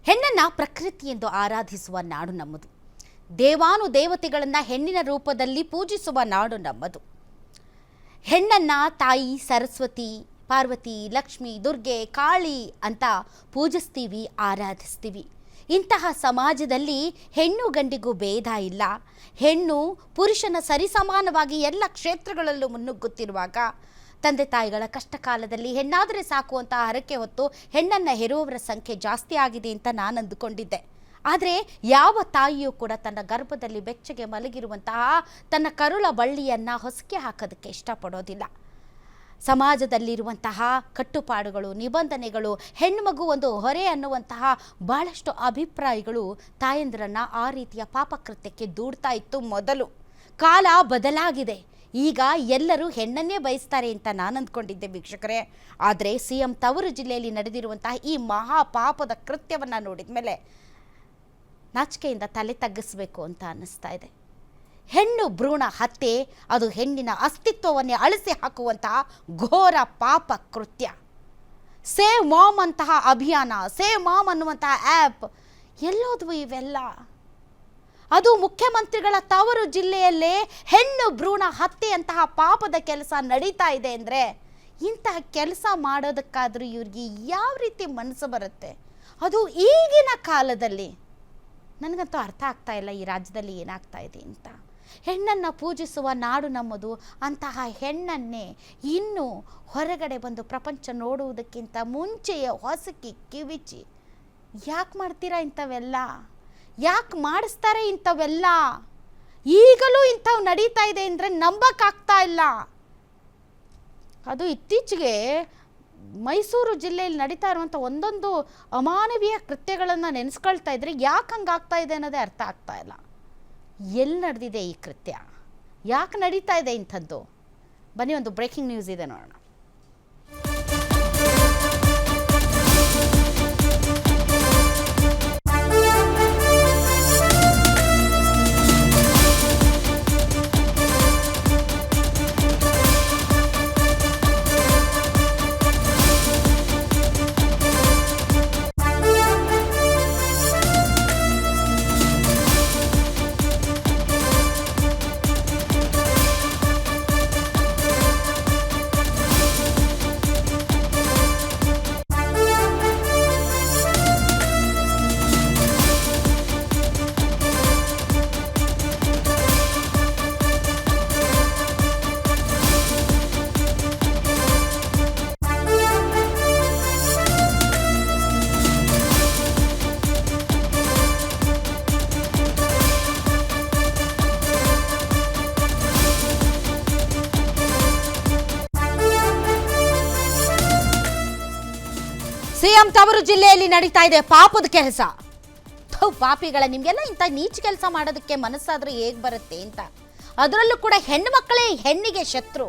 ಹೆಣ್ಣನ್ನ ಪ್ರಕೃತಿ ಎಂದು ಆರಾಧಿಸುವ ನಾಡು ನಮ್ಮದು. ದೇವಾನು ದೇವತೆಗಳನ್ನು ಹೆಣ್ಣಿನ ರೂಪದಲ್ಲಿ ಪೂಜಿಸುವ ನಾಡು ನಮ್ಮದು. ಹೆಣ್ಣನ್ನ ತಾಯಿ ಸರಸ್ವತಿ, ಪಾರ್ವತಿ, ಲಕ್ಷ್ಮಿ, ದುರ್ಗೆ, ಕಾಳಿ ಅಂತ ಪೂಜಿಸ್ತೀವಿ, ಆರಾಧಿಸ್ತೀವಿ. ಇಂತಹ ಸಮಾಜದಲ್ಲಿ ಹೆಣ್ಣು ಗಂಡಿಗೂ ಭೇದ ಇಲ್ಲ. ಹೆಣ್ಣು ಪುರುಷನ ಸರಿಸಮಾನವಾಗಿ ಎಲ್ಲ ಕ್ಷೇತ್ರಗಳಲ್ಲೂ ಮುನ್ನುಗ್ಗುತ್ತಿರುವಾಗ ತಂದೆ ತಾಯಿಗಳ ಕಷ್ಟ ಕಾಲದಲ್ಲಿ ಹೆಣ್ಣಾದರೆ ಸಾಕು ಅಂತ ಹರಕೆ ಹೊತ್ತು ಹೆಣ್ಣನ್ನು ಹೆರುವವರ ಸಂಖ್ಯೆ ಜಾಸ್ತಿ ಆಗಿದೆ ಅಂತ ನಾನು ಅಂದುಕೊಂಡಿದ್ದೆ. ಆದರೆ ಯಾವ ತಾಯಿಯೂ ಕೂಡ ತನ್ನ ಗರ್ಭದಲ್ಲಿ ಬೆಚ್ಚಗೆ ಮಲಗಿರುವಂತಹ ತನ್ನ ಕರುಳ ಬಳ್ಳಿಯನ್ನು ಹೊಸಕೆ ಹಾಕೋದಕ್ಕೆ ಇಷ್ಟಪಡೋದಿಲ್ಲ. ಸಮಾಜದಲ್ಲಿರುವಂತಹ ಕಟ್ಟುಪಾಡುಗಳು, ನಿಬಂಧನೆಗಳು, ಹೆಣ್ಣುಮಗು ಒಂದು ಹೊರೆ ಅನ್ನುವಂತಹ ಭಾಳಷ್ಟು ಅಭಿಪ್ರಾಯಗಳು ತಾಯಂದಿರನ್ನು ಆ ರೀತಿಯ ಪಾಪಕೃತ್ಯಕ್ಕೆ ದೂಡ್ತಾ ಇತ್ತು. ಮೊದಲು ಕಾಲ ಬದಲಾಗಿದೆ. ಈಗ ಎಲ್ಲರೂ ಹೆಣ್ಣನ್ನೇ ಬಯಸ್ತಾರೆ ಅಂತ ನಾನು ಅಂದ್ಕೊಂಡಿದ್ದೆ ವೀಕ್ಷಕರೇ. ಆದರೆ CM ತವರು ಜಿಲ್ಲೆಯಲ್ಲಿ ನಡೆದಿರುವಂತಹ ಈ ಮಹಾಪಾಪದ ಕೃತ್ಯವನ್ನು ನೋಡಿದ ಮೇಲೆ ನಾಚಿಕೆಯಿಂದ ತಲೆ ತಗ್ಗಿಸಬೇಕು ಅಂತ ಅನ್ನಿಸ್ತಾ ಇದೆ. ಹೆಣ್ಣು ಭ್ರೂಣ ಹತ್ಯೆ, ಅದು ಹೆಣ್ಣಿನ ಅಸ್ತಿತ್ವವನ್ನೇ ಅಳಿಸಿ ಹಾಕುವಂತಹ ಘೋರ ಪಾಪ ಕೃತ್ಯ. ಸೇವ್ ಮಾಮ್ ಅಂತಹ ಅಭಿಯಾನ, ಸೇವ್ ಮಾಮ್ ಅನ್ನುವಂತಹ ಆ್ಯಪ್, ಎಲ್ಲೋದ್ವು ಇವೆಲ್ಲ? ಅದು ಮುಖ್ಯಮಂತ್ರಿಗಳ ತವರು ಜಿಲ್ಲೆಯಲ್ಲೇ ಹೆಣ್ಣು ಭ್ರೂಣ ಹತ್ಯೆಯಂತಹ ಪಾಪದ ಕೆಲಸ ನಡೀತಾ ಇದೆ ಅಂದರೆ ಇಂತಹ ಕೆಲಸ ಮಾಡೋದಕ್ಕಾದರೂ ಇವ್ರಿಗೆ ಯಾವ ರೀತಿ ಮನಸ್ಸು ಬರುತ್ತೆ? ಅದು ಈಗಿನ ಕಾಲದಲ್ಲಿ ನನಗಂತೂ ಅರ್ಥ ಆಗ್ತಾ ಇಲ್ಲ ಈ ರಾಜ್ಯದಲ್ಲಿ ಏನಾಗ್ತಾ ಇದೆ ಅಂತ. ಹೆಣ್ಣನ್ನು ಪೂಜಿಸುವ ನಾಡು ನಮ್ಮದು. ಅಂತಹ ಹೆಣ್ಣನ್ನೇ ಇನ್ನು ಹೊರಗಡೆ ಬಂದು ಪ್ರಪಂಚ ನೋಡುವುದಕ್ಕಿಂತ ಮುಂಚೆಯೇ ಹೊಸಕಿ ಕಿವಿಚಿ ಯಾಕೆ ಮಾಡ್ತೀರಾ ಇಂಥವೆಲ್ಲ? ಯಾಕೆ ಮಾಡಿಸ್ತಾರೆ ಇಂಥವೆಲ್ಲ? ಈಗಲೂ ಇಂಥವು ನಡೀತಾ ಇದೆ ಅಂದರೆ ನಂಬಕ್ಕಾಗ್ತಾ ಇಲ್ಲ. ಅದು ಇತ್ತೀಚೆಗೆ ಮೈಸೂರು ಜಿಲ್ಲೆಯಲ್ಲಿ ನಡೀತಾ ಇರುವಂಥ ಒಂದೊಂದು ಅಮಾನವೀಯ ಕೃತ್ಯಗಳನ್ನು ನೆನೆಸ್ಕೊಳ್ತಾ ಇದ್ರೆ ಯಾಕೆ ಹಂಗಾಗ್ತಾ ಇದೆ ಅನ್ನೋದೇ ಅರ್ಥ ಆಗ್ತಾ ಇಲ್ಲ. ಎಲ್ಲಿ ನಡೆದಿದೆ ಈ ಕೃತ್ಯ? ಯಾಕೆ ನಡೀತಾ ಇದೆ ಇಂಥದ್ದು? ಬನ್ನಿ, ಒಂದು ಬ್ರೇಕಿಂಗ್ ನ್ಯೂಸ್ ಇದೆ ನೋಡೋಣ. CM ತವರು ಜಿಲ್ಲೆಯಲ್ಲಿ ನಡೀತಾ ಇದೆ ಪಾಪದ ಕೆಲಸ. ಪಾಪಿಗಳ, ನಿಮಗೆಲ್ಲ ಇಂಥ ನೀಚ ಕೆಲಸ ಮಾಡೋದಕ್ಕೆ ಮನಸ್ಸಾದ್ರೆ ಹೇಗೆ ಬರುತ್ತೆ ಅಂತ. ಅದರಲ್ಲೂ ಕೂಡ ಹೆಣ್ಣು ಮಕ್ಕಳೇ ಹೆಣ್ಣಿಗೆ ಶತ್ರು.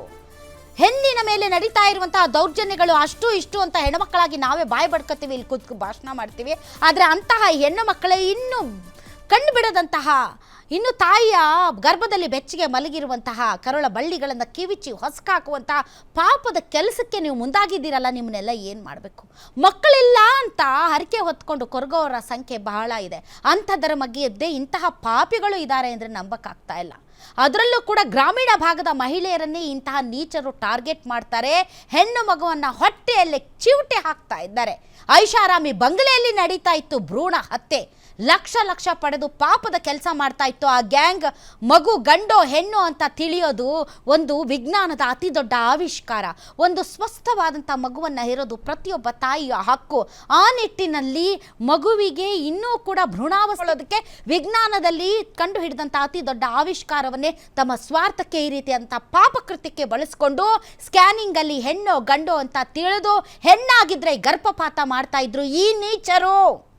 ಹೆಣ್ಣಿನ ಮೇಲೆ ನಡೀತಾ ಇರುವಂತಹ ದೌರ್ಜನ್ಯಗಳು ಅಷ್ಟು ಇಷ್ಟು ಅಂತ ಹೆಣ್ಣು ಮಕ್ಕಳಾಗಿ ನಾವೇ ಬಾಯಿ ಬಡ್ಕೊತೀವಿ, ಇಲ್ಲಿ ಕೂತ್ಕೊಂಡು ಭಾಷಣ ಮಾಡ್ತೀವಿ. ಆದರೆ ಅಂತಹ ಹೆಣ್ಣು ಮಕ್ಕಳೇ ಇನ್ನೂ ಕಣ್ಣು ಬಿಡದಂತಹ, ಇನ್ನು ತಾಯಿಯ ಗರ್ಭದಲ್ಲಿ ಬೆಚ್ಚಗೆ ಮಲಗಿರುವಂತಹ ಕರುಳ ಬಳ್ಳಿಗಳನ್ನು ಕಿವಿಚಿ ಹೊಸಕಾಕುವಂತಹ ಪಾಪದ ಕೆಲಸಕ್ಕೆ ನೀವು ಮುಂದಾಗಿದ್ದೀರಲ್ಲ, ನಿಮ್ಮನ್ನೆಲ್ಲ ಏನು ಮಾಡಬೇಕು? ಮಕ್ಕಳಿಲ್ಲ ಅಂತ ಹರಕೆ ಹೊತ್ಕೊಂಡು ಕೊರಗೋರ ಸಂಖ್ಯೆ ಬಹಳ ಇದೆ. ಅಂಥದ್ದರ ಮಧ್ಯೆ ಇಂತಹ ಪಾಪಿಗಳು ಇದ್ದಾರೆ ಅಂದರೆ ನಂಬಕ್ಕಾಗ್ತಾ ಇಲ್ಲ. ಅದರಲ್ಲೂ ಕೂಡ ಗ್ರಾಮೀಣ ಭಾಗದ ಮಹಿಳೆಯರನ್ನೇ ಇಂತಹ ನೀಚರು ಟಾರ್ಗೆಟ್ ಮಾಡ್ತಾರೆ. ಹೆಣ್ಣು ಮಗುವನ್ನು ಹೊಟ್ಟೆಯಲ್ಲೇ ಚಿವುಟೆ ಹಾಕ್ತಾ ಇದ್ದಾರೆ. ಐಷಾರಾಮಿ ಬಂಗಲೆಯಲ್ಲಿ ನಡೀತಾ ಇತ್ತು ಭ್ರೂಣ ಹತ್ಯೆ. ಲಕ್ಷ ಲಕ್ಷ ಪಡೆದು ಪಾಪದ ಕೆಲಸ ಮಾಡ್ತಾ ಇತ್ತು ಆ ಗ್ಯಾಂಗ್. ಮಗು ಗಂಡೋ ಹೆಣ್ಣು ಅಂತ ತಿಳಿಯೋದು ಒಂದು ವಿಜ್ಞಾನದ ಅತಿ ದೊಡ್ಡ ಆವಿಷ್ಕಾರ. ಒಂದು ಸ್ವಸ್ಥವಾದಂಥ ಮಗುವನ್ನು ಹೆರೋದು ಪ್ರತಿಯೊಬ್ಬ ತಾಯಿಯ ಹಕ್ಕು. ಆ ನಿಟ್ಟಿನಲ್ಲಿ ಮಗುವಿಗೆ ಇನ್ನೂ ಕೂಡ ಭ್ರೂಣಾವಸ್ಥೆಗೆ ವಿಜ್ಞಾನದಲ್ಲಿ ಕಂಡು ಹಿಡಿದಂಥ ಅತಿ ದೊಡ್ಡ ಆವಿಷ್ಕಾರವನ್ನೇ ತಮ್ಮ ಸ್ವಾರ್ಥಕ್ಕೆ ಈ ರೀತಿಯಂಥ ಪಾಪಕೃತ್ಯಕ್ಕೆ ಬಳಸ್ಕೊಂಡು ಸ್ಕ್ಯಾನಿಂಗಲ್ಲಿ ಹೆಣ್ಣೋ ಗಂಡೋ ಅಂತ ತಿಳಿದು ಹೆಣ್ಣಾಗಿದ್ರೆ ಗರ್ಭಪಾತ ಮಾಡ್ತಾ ಇದ್ರು ಈ ನೀಚರು.